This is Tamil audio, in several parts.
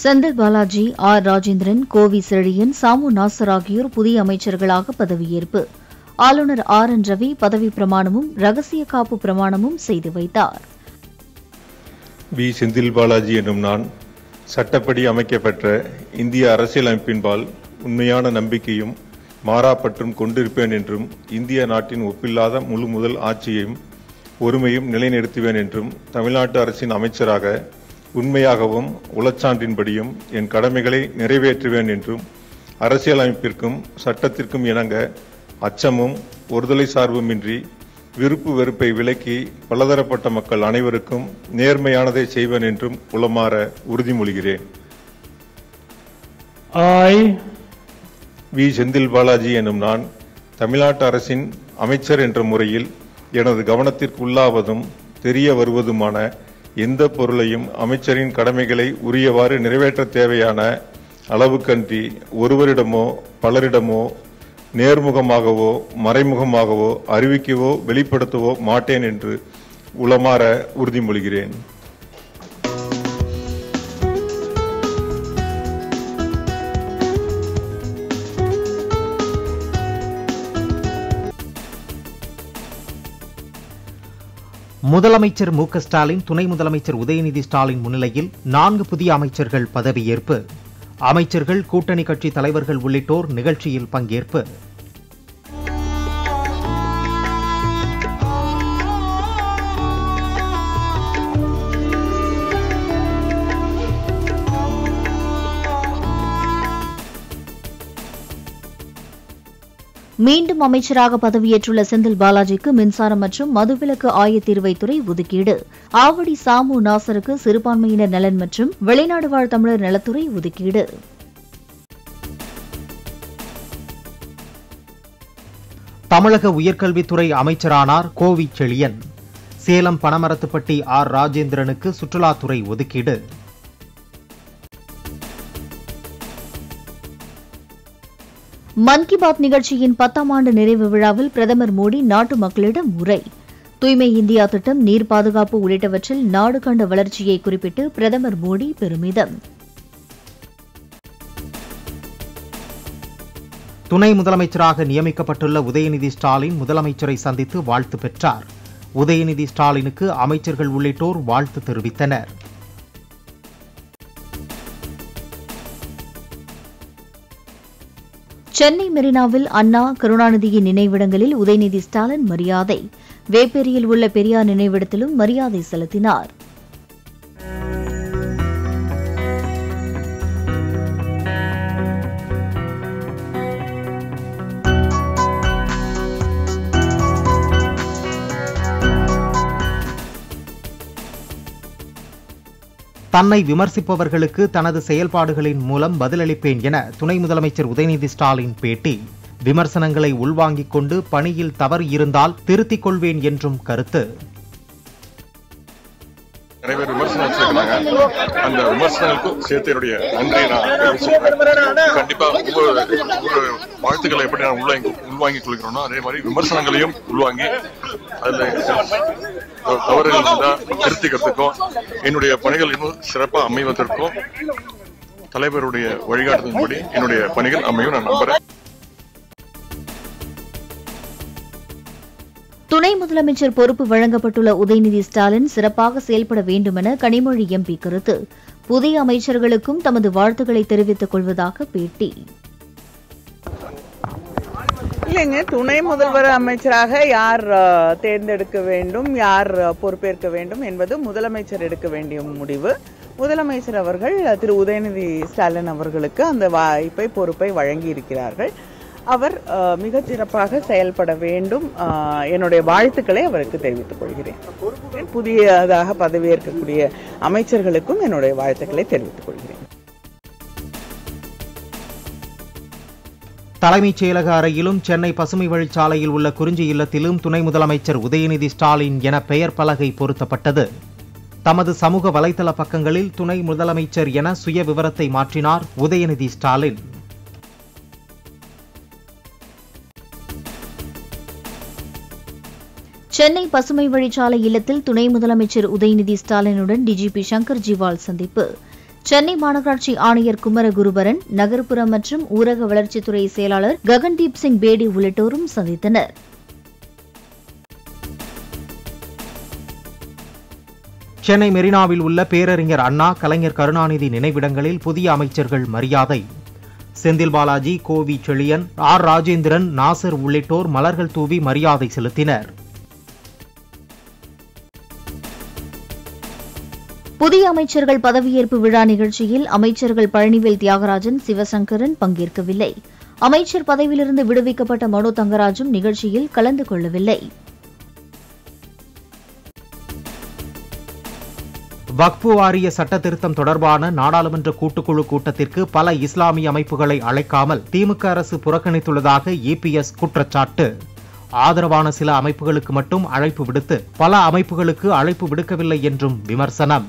செந்தில் பாலாஜி, ஆர் ராஜேந்திரன், கோவி செழியன், சாமு நாசர் ஆகியோர் புதிய அமைச்சர்களாக பதவியேற்பு. ஆளுநர் ஆர் என் ரவி பதவி பிரமாணமும் ரகசிய காப்பு பிரமாணமும் செய்து வைத்தார். வி. செந்தில் பாலாஜி எனும் நான் சட்டப்படி அமைக்கப்பெற்ற இந்திய அரசியலமைப்பின்பால் உண்மையான நம்பிக்கையும் மாறாப்பற்றும் கொண்டிருப்பேன் என்றும் இந்திய நாட்டின் ஒப்பில்லாத முழு முதல் ஆட்சியையும் ஒருமையும் நிலைநிறுத்துவேன் என்றும் தமிழ்நாட்டு அரசின் அமைச்சராக உண்மையாகவும் உளச்சான்றின்படியும் என் கடமைகளை நிறைவேற்றுவேன் என்றும் அரசியலமைப்பிற்கும் சட்டத்திற்கும் இணங்க அச்சமும் ஒருதலை சார்புமின்றி விருப்பு வெறுப்பை விலக்கி பலதரப்பட்ட மக்கள் அனைவருக்கும் நேர்மையானதை செய்வேன் என்றும் உளமாற உறுதிமொழிகிறேன். வி. செந்தில் பாலாஜி எனும் நான் தமிழ்நாட்டு அரசின் அமைச்சர் என்ற முறையில் எனது கவனத்திற்கு உள்ளாவதும் தெரிய வருவதுமான எந்த பொருளையும் அமைச்சரின் கடமைகளை உரியவாறு நிறைவேற்ற தேவையான அளவுக்கன்றி ஒருவரிடமோ பலரிடமோ நேர்முகமாகவோ மறைமுகமாகவோ அறிவிக்கவோ வெளிப்படுத்தவோ மாட்டேன் என்று உளமாற உறுதிமொழிகிறேன். முதலமைச்சர் மு க ஸ்டாலின், துணை முதலமைச்சர் உதயநிதி ஸ்டாலின் முன்னிலையில் 4 புதிய அமைச்சர்கள் பதவியேற்பு. அமைச்சர்கள், கூட்டணி கட்சி தலைவர்கள் உள்ளிட்டோர் நிகழ்ச்சியில் பங்கேற்பு. மீண்டும் அமைச்சராக பதவியேற்றுள்ள செந்தில் பாலாஜிக்கு மின்சாரம் மற்றும் மதுவிலக்கு ஆயத்தீர்வைத்துறை ஒதுக்கீடு. ஆவடி சாமு நாசருக்கு சிறுபான்மையினர் நலன் மற்றும் வெளிநாடு வாழ் தமிழர் நலத்துறை ஒதுக்கீடு. தமிழக உயர்கல்வித்துறை அமைச்சரானார் கோவி செழியன். சேலம் பனமரத்துப்பட்டி ஆர் ராஜேந்திரனுக்கு சுற்றுலாத்துறை ஒதுக்கீடு. மன் கி பாத் நிகழ்ச்சியின் 10ஆம் ஆண்டு நிறைவு விழாவில் பிரதமர் மோடி நாட்டு மக்களிடம் உரை. தூய்மை இந்தியா திட்டம், நீர் பாதுகாப்பு உள்ளிட்டவற்றில் நாடு கண்ட வளர்ச்சியை குறிப்பிட்டு பிரதமர் மோடி பெருமிதம். துணை முதலமைச்சராக நியமிக்கப்பட்டுள்ள உதயநிதி ஸ்டாலின் முதலமைச்சரை சந்தித்து வாழ்த்து பெற்றார். உதயநிதி ஸ்டாலினுக்கு அமைச்சர்கள் உள்ளிட்டோர் வாழ்த்து தெரிவித்தனர். சென்னை மெரினாவில் அண்ணா, கருணாநிதியின் நினைவிடங்களில் உதயநிதி ஸ்டாலின் மரியாதை. வேப்பேரியில் உள்ள பெரியார் நினைவிடத்திலும் மரியாதை செலுத்தினார். தன்னை விமர்சிப்பவர்களுக்கு தனது செயல்பாடுகளின் மூலம் பதிலளிப்பேன் என துணை முதலமைச்சர் உதயநிதி ஸ்டாலின் பேட்டி. விமர்சனங்களை உள்வாங்கிக் கொண்டு பணியில் தவறு இருந்தால் திருத்திக் கொள்வேன் என்றும் கருத்து. நிறைய பேர் விமர்சனம் வச்சிருக்காங்க. அந்த விமர்சனங்களுக்கும் சேர்த்து என்னுடைய நன்றியை நான் கண்டிப்பா ஒவ்வொரு வாழ்த்துக்களை எப்படி நான் உள்வாங்கிக் கொள்கிறோனோ அதே மாதிரி விமர்சனங்களையும் உள்வாங்கி அதுல தவறுகள் இருந்தா திருத்திக்கிறதுக்கும் என்னுடைய பணிகள் இன்னும் சிறப்பாக அமைவதற்கும் தலைவருடைய வழிகாட்டுதலின்படி என்னுடைய பணிகள் அமையும் நான் நம்புறேன். துணை முதலமைச்சர் பொறுப்பு வழங்கப்பட்டுள்ள உதயநிதி ஸ்டாலின் சிறப்பாக செயல்பட வேண்டுமென கனிமொழி எம்பி கருத்து. புதிய அமைச்சர்களுக்கும் தமது வாழ்த்துக்களை தெரிவித்துக் கொள்வதாக பேட்டி. இல்லைங்க, துணை முதல்வர் அமைச்சராக யார் தேர்ந்தெடுக்க வேண்டும், யார் பொறுப்பேற்க வேண்டும் என்பது முதலமைச்சர் எடுக்க வேண்டிய முடிவு. முதலமைச்சர் அவர்கள் திரு உதயநிதி ஸ்டாலின் அவர்களுக்கு அந்த வாய்ப்பை, பொறுப்பை வழங்கி இருக்கிறார்கள். அவர் மிகச் சிறப்பாக செயல்பட வேண்டும். என்னுடைய வாழ்த்துக்களை அவருக்கு தெரிவித்துக் கொள்கிறேன். புதியதாக பதவியேற்கக்கூடிய அமைச்சர்களுக்கும் என்னுடைய வாழ்த்துக்களை தெரிவித்துக் கொள்கிறேன். தலைமைச் செயலக அறையிலும் சென்னை பசுமை வழிச்சாலையில் உள்ள குறிஞ்சி இல்லத்திலும் துணை முதலமைச்சர் உதயநிதி ஸ்டாலின் என பெயர் பலகை பொருத்தப்பட்டது. தமது சமூக வலைதள பக்கங்களில் துணை முதலமைச்சர் என சுய விவரத்தை மாற்றினார் உதயநிதி ஸ்டாலின். சென்னை பசுமை வழிச்சாலை இல்லத்தில் துணை முதலமைச்சர் உதயநிதி ஸ்டாலினுடன் டிஜிபி சங்கர் ஜிவால் சந்திப்பு. சென்னை மாநகராட்சி ஆணையர் குமரகுருபரன், நகர்ப்புற மற்றும் ஊரக வளர்ச்சித்துறை செயலாளர் ககன்தீப் சிங் பேடி உள்ளிட்டோரும் சந்தித்தனர். சென்னை மெரினாவில் உள்ள பேரறிஞர் அண்ணா, கலைஞர் கருணாநிதி நினைவிடங்களில் புதிய அமைச்சர்கள் மரியாதை. செந்தில் பாலாஜி, கோவி செழியன், ஆர் ராஜேந்திரன், நாசர் உள்ளிட்டோர் மலர்கள் தூவி மரியாதை செலுத்தினர். புதிய அமைச்சர்கள் பதவியேற்பு விழா நிகழ்ச்சியில் அமைச்சர்கள் பழனிவேல் தியாகராஜன், சிவசங்கரன் பங்கேற்கவில்லை. அமைச்சர் பதவியிலிருந்து விடுவிக்கப்பட்ட மனோ தங்கராஜும் நிகழ்ச்சியில் கலந்து கொள்ளவில்லை. வக்ஃபு வாரிய சட்ட திருத்தம் தொடர்பான நாடாளுமன்ற கூட்டுக்குழு கூட்டத்திற்கு பல இஸ்லாமிய அமைப்புகளை அழைக்காமல் திமுக அரசு புறக்கணித்துள்ளதாக இபிஎஸ் குற்றச்சாட்டு. ஆதரவான சில அமைப்புகளுக்கு மட்டும் அழைப்பு விடுத்து பல அமைப்புகளுக்கு அழைப்பு விடுக்கவில்லை என்றும் விமர்சனம்.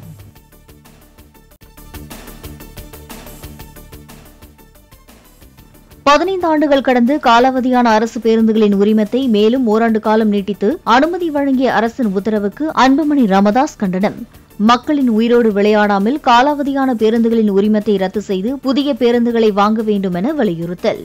ஆண்டுகள் கடந்து காலாவதியான அரசு பேருந்துகளின் உரிமத்தை மேலும் ஓராண்டு காலம் நீட்டித்து அனுமதி வழங்கிய அரசின் உத்தரவுக்கு அன்புமணி ராமதாஸ் கண்டனம். மக்களின் உயிரோடு விளையாடாமல் காலாவதியான பேருந்துகளின் உரிமத்தை ரத்து செய்து புதிய பேருந்துகளை வாங்க வேண்டும் என வலியுறுத்தல்.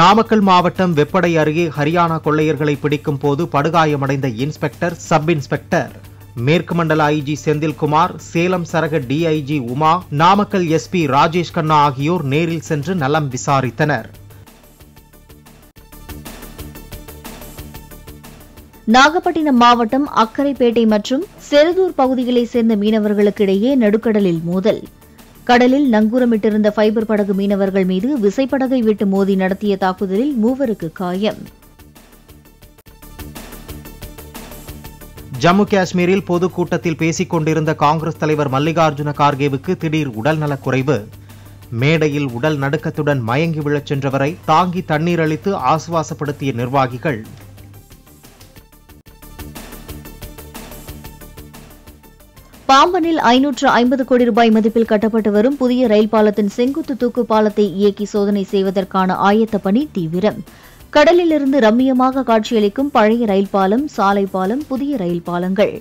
நாமக்கல் மாவட்டம் வெப்படை அருகே ஹரியானா கொள்ளையர்களை பிடிக்கும் போது படுகாயமடைந்த இன்ஸ்பெக்டர், சப் இன்ஸ்பெக்டர். மேற்கு மண்டல ஐஜி செந்தில்குமார், சேலம் சரக டிஐஜி உமா, நாமக்கல் எஸ்பி ராஜேஷ் கண்ணா ஆகியோர் நேரில் சென்று நலம் விசாரித்தனர். நாகப்பட்டினம் மாவட்டம் அக்கரைப்பேட்டை மற்றும் செருதூர் பகுதிகளைச் சேர்ந்த மீனவர்களுக்கு இடையே நடுக்கடலில் மோதல். கடலில் நங்கூரமிட்டிருந்த ஃபைபர் படகு மீனவர்கள் மீது விசைப்படகை விட்டு மோதி நடத்திய தாக்குதலில் 3 காயம். ஜம்மு காஷ்மீரில் பொதுக்கூட்டத்தில் பேசிக் கொண்டிருந்த காங்கிரஸ் தலைவர் மல்லிகார்ஜுன கார்கேவுக்கு திடீர் உடல்நலக்குறைவு. மேடையில் உடல் நடுக்கத்துடன் மயங்கி விழச் சென்றவரை தாங்கி தண்ணீர் அளித்து ஆசுவாசப்படுத்திய நிர்வாகிகள். பாம்பனில் 550 கோடி ரூபாய் மதிப்பில் கட்டப்பட்டு வரும் புதிய ரயில் பாலத்தின் செங்குத்து தூக்கு பாலத்தை இயக்கி சோதனை செய்வதற்கான ஆயத்த பணி தீவிரம். கடலிலிருந்து ரம்மியமாக காட்சியளிக்கும் பழைய ரயில் பாலம், சாலை பாலம், புதிய ரயில் பாலங்கள்.